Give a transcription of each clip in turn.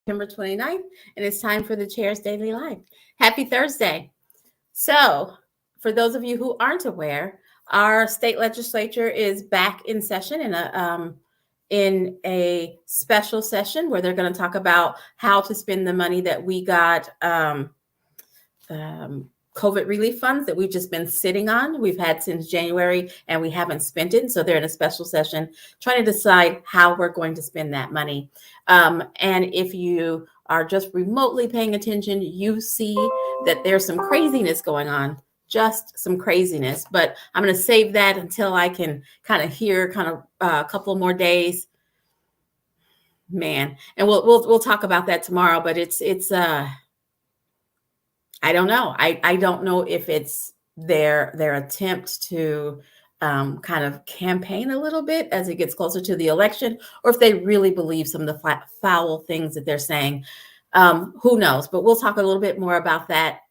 September 29th, and it's time for the Chair's Daily Life. Happy Thursday. So, for those of you who aren't aware, our state legislature is back in session in a special session where they're going to talk about how to spend the money that we got COVID relief funds that we've just been sitting on. We've had since January and we haven't spent it. So they're in a special session trying to decide how we're going to spend that money. And if you are just remotely paying attention, you see that there's some craziness going on, just some craziness. But I'm going to save that until I can kind of hear a couple more days. Man, and we'll talk about that tomorrow. But it's I don't know. I don't know if it's their attempt to kind of campaign a little bit as it gets closer to the election, or if they really believe some of the foul things that they're saying. Who knows? But we'll talk a little bit more about that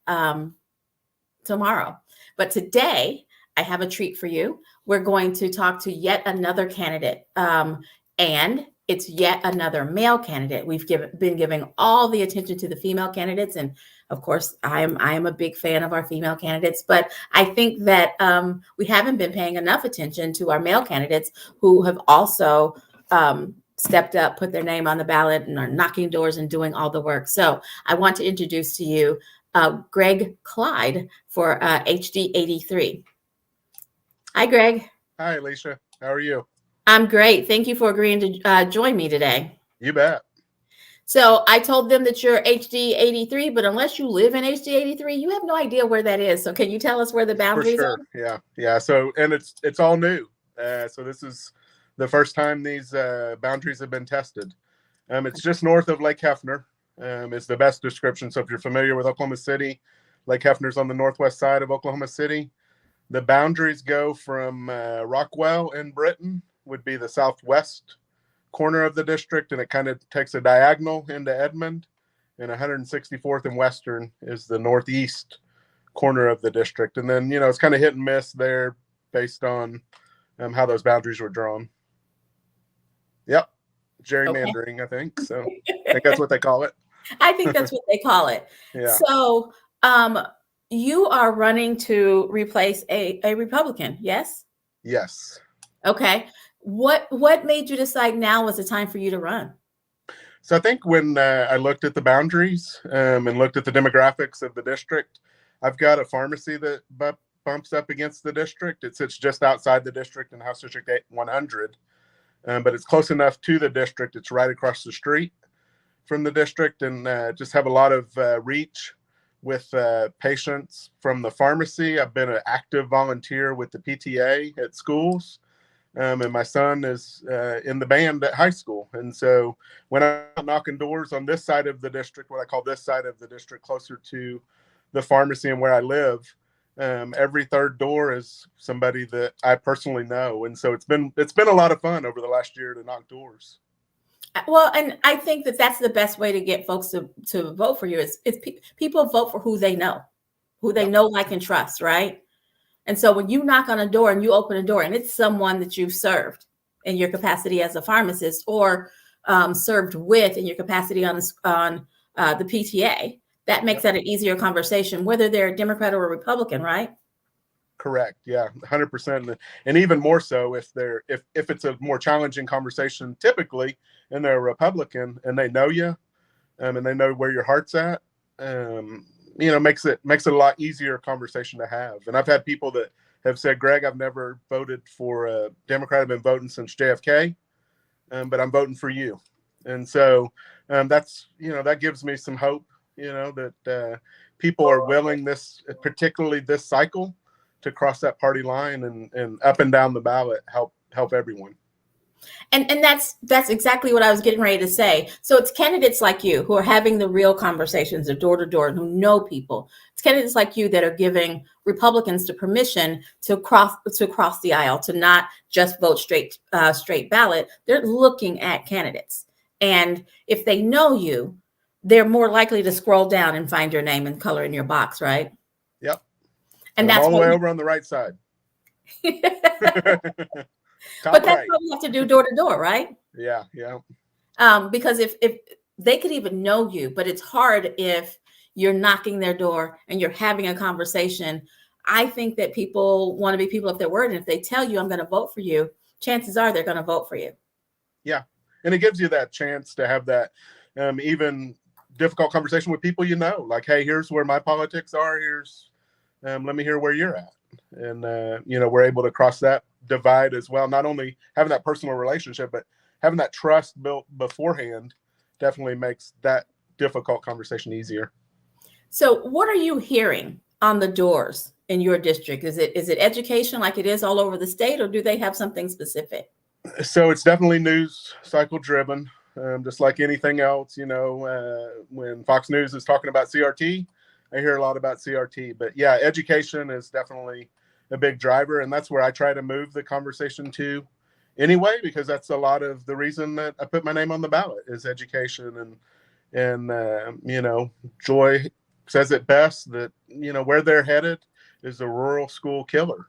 tomorrow. But today, I have a treat for you. We're going to talk to yet another candidate, and it's yet another male candidate. We've been giving all the attention to the female candidates, and of course, I am a big fan of our female candidates, but I think that we haven't been paying enough attention to our male candidates who have also stepped up, put their name on the ballot, and are knocking doors and doing all the work. So I want to introduce to you Greg Clyde for HD 83. Hi, Greg. Hi, Alicia. How are you? I'm great. Thank you for agreeing to join me today. You bet. So I told them that you're HD 83, but unless you live in HD 83, you have no idea where that is. So can you tell us where the boundaries are? Yeah. So, and it's all new. So this is the first time these boundaries have been tested. It's just north of Lake Hefner. Is the best description. So if you're familiar with Oklahoma City, Lake Hefner's on the northwest side of Oklahoma City. The boundaries go from Rockwell in Britain would be the southwest corner of the district, and it kind of takes a diagonal into Edmond, and 164th and Western is the northeast corner of the district. And then, it's kind of hit and miss there based on how those boundaries were drawn. Yep. Gerrymandering, okay. I think. So I think that's what they call it. I think that's what they call it. Yeah. So you are running to replace a Republican, yes? Yes. Okay. What made you decide now was the time for you to run? So I think when I looked at the boundaries and looked at the demographics of the district, I've got a pharmacy that bumps up against the district. It sits just outside the district in House District 100, but it's close enough to the district. It's right across the street from the district, and just have a lot of reach with patients from the pharmacy. I've been an active volunteer with the PTA at schools. And my son is in the band at high school. And so when I'm knocking doors on this side of the district, what I call this side of the district, closer to the pharmacy and where I live, every third door is somebody that I personally know. And so it's been a lot of fun over the last year to knock doors. Well, and I think that that's the best way to get folks to vote for you is people vote for who they know, like, and trust, right? And so when you knock on a door and you open a door and it's someone that you've served in your capacity as a pharmacist or served with in your capacity on the PTA, that makes that an easier conversation, whether they're a Democrat or a Republican, right? Correct. Yeah, 100%. And even more so if it's a more challenging conversation, typically, and they're a Republican and they know you and they know where your heart's at. Makes it a lot easier conversation to have. And I've had people that have said, Greg, I've never voted for a Democrat. I've been voting since JFK, but I'm voting for you. And so that's, that gives me some hope, that people are willing particularly this cycle, to cross that party line and up and down the ballot, help everyone. And that's exactly what I was getting ready to say. So it's candidates like you who are having the real conversations of door to door and who know people. It's candidates like you that are giving Republicans the permission to cross the aisle, to not just vote straight ballot. They're looking at candidates. And if they know you, they're more likely to scroll down and find your name and color in your box, right? Yep. And that's all the way over on the right side. But that's what we have to do door to door, right? Yeah. Because if they could even know you, but it's hard if you're knocking their door and you're having a conversation. I think that people want to be people of their word. And if they tell you, I'm going to vote for you, chances are they're going to vote for you. Yeah. And it gives you that chance to have that even difficult conversation with people, like, hey, here's where my politics are. Here's, let me hear where you're at. And, we're able to cross that divide as well. Not only having that personal relationship, but having that trust built beforehand definitely makes that difficult conversation easier. So what are you hearing on the doors in your district? Is it education like it is all over the state, or do they have something specific? So it's definitely news cycle driven, just like anything else. When Fox News is talking about CRT, I hear a lot about CRT. But yeah, education is definitely a big driver, and that's where I try to move the conversation to anyway, because that's a lot of the reason that I put my name on the ballot is education. And Joy says it best that where they're headed is a rural school killer.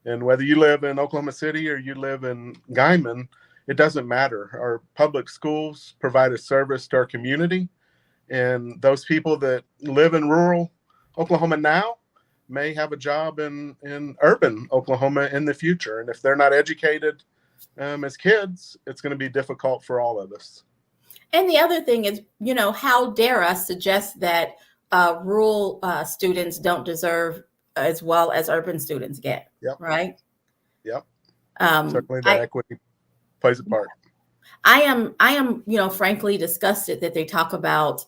And whether you live in Oklahoma City or you live in Guyman, it doesn't matter. Our public schools provide a service to our community. And those people that live in rural Oklahoma now may have a job in urban Oklahoma in the future. And if they're not educated as kids, it's going to be difficult for all of us. And the other thing is, how dare us suggest that rural students don't deserve as well as urban students get, Yep. right? Yep. Certainly that equity plays a part. I am, frankly disgusted that they talk about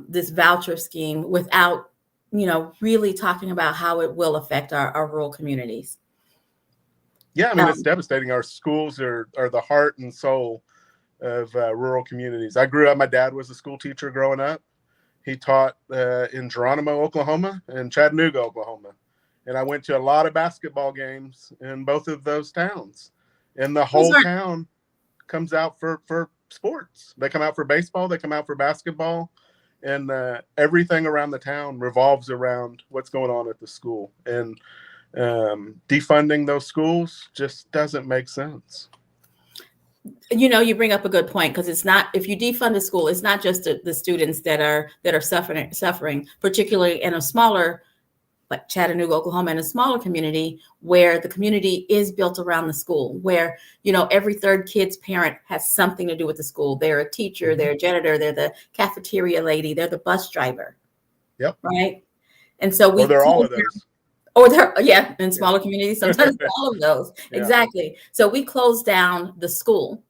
this voucher scheme without, really talking about how it will affect our rural communities. Yeah, I mean, it's devastating. Our schools are the heart and soul of rural communities. I grew up, my dad was a school teacher growing up. He taught in Geronimo, Oklahoma, and Chattanooga, Oklahoma. And I went to a lot of basketball games in both of those towns. And the whole town comes out for sports. They come out for baseball. They come out for basketball. And everything around the town revolves around what's going on at the school. And defunding those schools just doesn't make sense. You bring up a good point, because it's not, if you defund a school, it's not just the students that are suffering, particularly in a smaller, like Chattanooga, Oklahoma, in a smaller community where the community is built around the school, where, every third kid's parent has something to do with the school. They're a teacher, they're a janitor, they're the cafeteria lady, they're the bus driver. Yep. Right. And so they're all of those. In smaller communities, sometimes all of those. Yeah. Exactly. So we close down the school.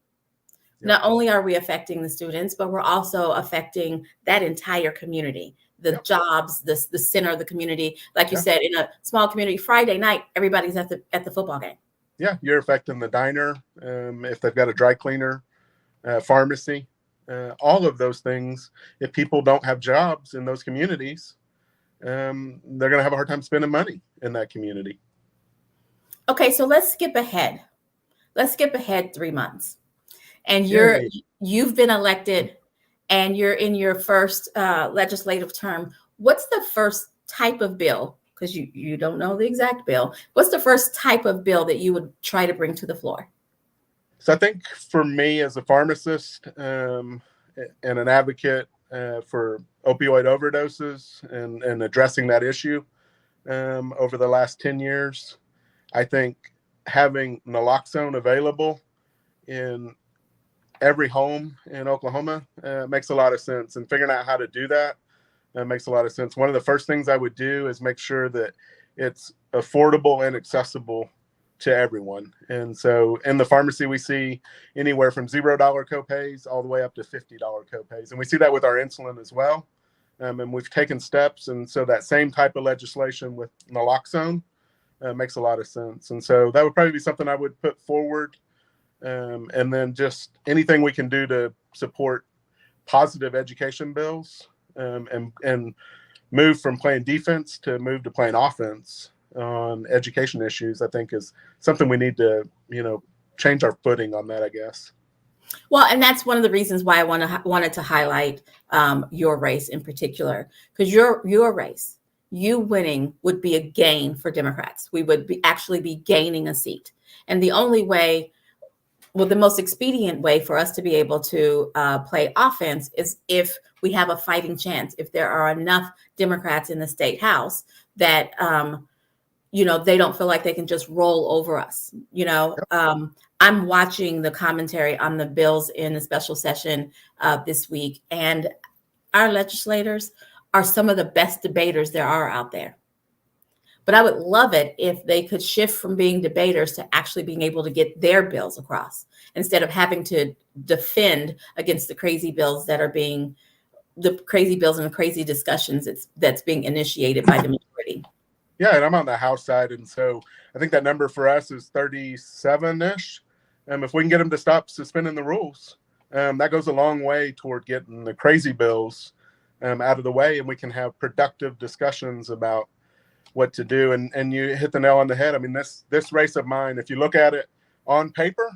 Yep. Not only are we affecting the students, but we're also affecting that entire community, the jobs, the center of the community. Like you said, in a small community, Friday night, everybody's at the football game. Yeah, you're affecting the diner, if they've got a dry cleaner, pharmacy, all of those things. If people don't have jobs in those communities, they're going to have a hard time spending money in that community. Okay, so let's skip ahead. Let's skip ahead 3 months. And you've been elected and you're in your first legislative term. What's the first type of bill? Because you don't know the exact bill. What's the first type of bill that you would try to bring to the floor? So I think for me as a pharmacist and an advocate for opioid overdoses and addressing that issue over the last 10 years, I think having naloxone available in every home in Oklahoma makes a lot of sense, and figuring out how to do that makes a lot of sense. One of the first things I would do is make sure that it's affordable and accessible to everyone. And so in the pharmacy, we see anywhere from $0 copays all the way up to $50 copays. And we see that with our insulin as well. And we've taken steps. And so that same type of legislation with naloxone makes a lot of sense. And so that would probably be something I would put forward. And then just anything we can do to support positive education bills and move from playing defense to move to playing offense on education issues, I think is something we need to, change our footing on that, I guess. Well, and that's one of the reasons why I wanted to highlight your race in particular, because your race, you winning would be a gain for Democrats. We would actually be gaining a seat. And the only way well, the most expedient way for us to be able to play offense is if we have a fighting chance, if there are enough Democrats in the state house that, they don't feel like they can just roll over us. I'm watching the commentary on the bills in the special session this week, and our legislators are some of the best debaters there are out there. But I would love it if they could shift from being debaters to actually being able to get their bills across instead of having to defend against the crazy bills and the crazy discussions that's being initiated by the majority. Yeah, and I'm on the House side, and so I think that number for us is 37-ish. If we can get them to stop suspending the rules, that goes a long way toward getting the crazy bills out of the way, and we can have productive discussions about what to do. And you hit the nail on the head. I mean, this race of mine, if you look at it on paper,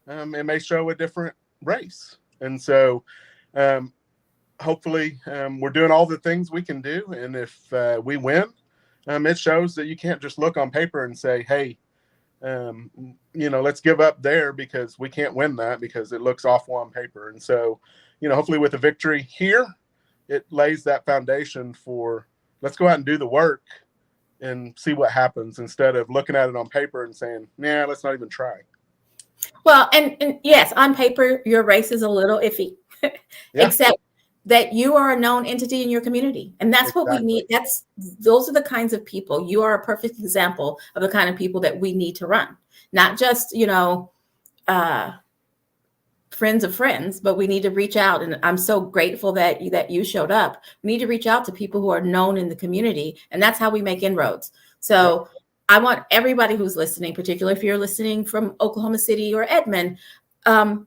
it may show a different race. And so hopefully we're doing all the things we can do. And if we win, it shows that you can't just look on paper and say, hey, let's give up there because we can't win that because it looks awful on paper. And so, hopefully with a victory here, it lays that foundation for let's go out and do the work and see what happens instead of looking at it on paper and saying, nah, let's not even try. Well, and yes, on paper, your race is a little iffy, except that you are a known entity in your community. And that's what we need. Those are the kinds of people. You are a perfect example of the kind of people that we need to run, not just, friends of friends, but we need to reach out. And I'm so grateful that you showed up. We need to reach out to people who are known in the community, and that's how we make inroads. So I want everybody who's listening, particularly if you're listening from Oklahoma City or Edmond,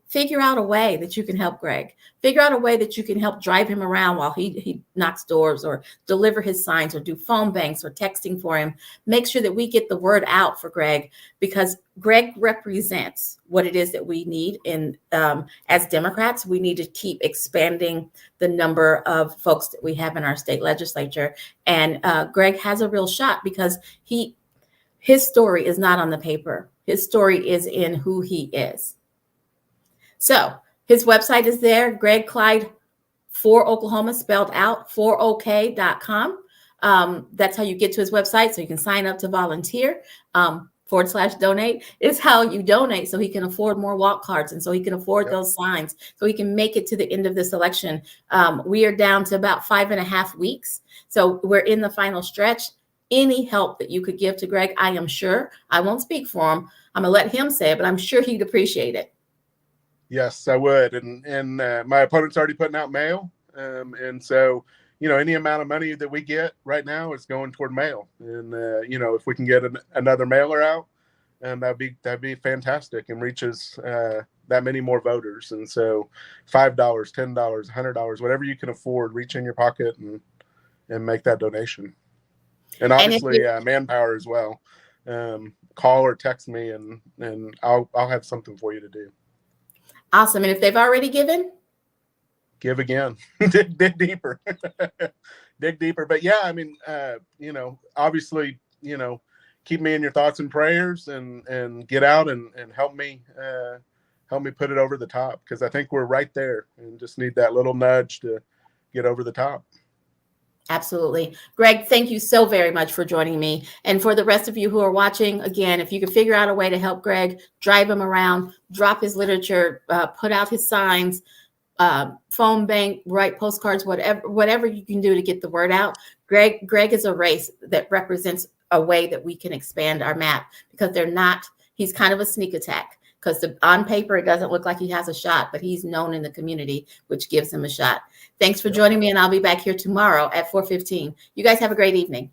figure out a way that you can help Greg. Figure out a way that you can help drive him around while he knocks doors or deliver his signs or do phone banks or texting for him. Make sure that we get the word out for Greg, because Greg represents what it is that we need. And as Democrats, we need to keep expanding the number of folks that we have in our state legislature. And Greg has a real shot because his story is not on the paper. His story is in who he is. So his website is there, Greg Clyde for Oklahoma, spelled out, 4ok.com. That's how you get to his website. So you can sign up to volunteer. /donate is how you donate so he can afford more walk cards and so he can afford those signs, so he can make it to the end of this election. We are down to about 5.5 weeks. So we're in the final stretch. Any help that you could give to Greg, I am sure, I won't speak for him, I'm gonna let him say it, but I'm sure he'd appreciate it. Yes, I would. And my opponent's already putting out mail. And so, any amount of money that we get right now is going toward mail. And, if we can get another mailer out, that'd be fantastic and reaches that many more voters. And so $5, $10, $100, whatever you can afford, reach in your pocket and make that donation. And obviously manpower as well. Call or text me and I'll have something for you to do. Awesome. And if they've already given, give again. dig deeper. Dig deeper. But yeah, I mean, obviously, keep me in your thoughts and prayers and get out and help me put it over the top, because I think we're right there and just need that little nudge to get over the top. Absolutely. Greg, thank you so very much for joining me. And for the rest of you who are watching, again, if you can figure out a way to help Greg, drive him around, drop his literature, put out his signs, phone bank, write postcards, whatever you can do to get the word out. Greg is a race that represents a way that we can expand our map, because he's kind of a sneak attack, because on paper, it doesn't look like he has a shot, but he's known in the community, which gives him a shot. Thanks for joining me, and I'll be back here tomorrow at 4:15. You guys have a great evening.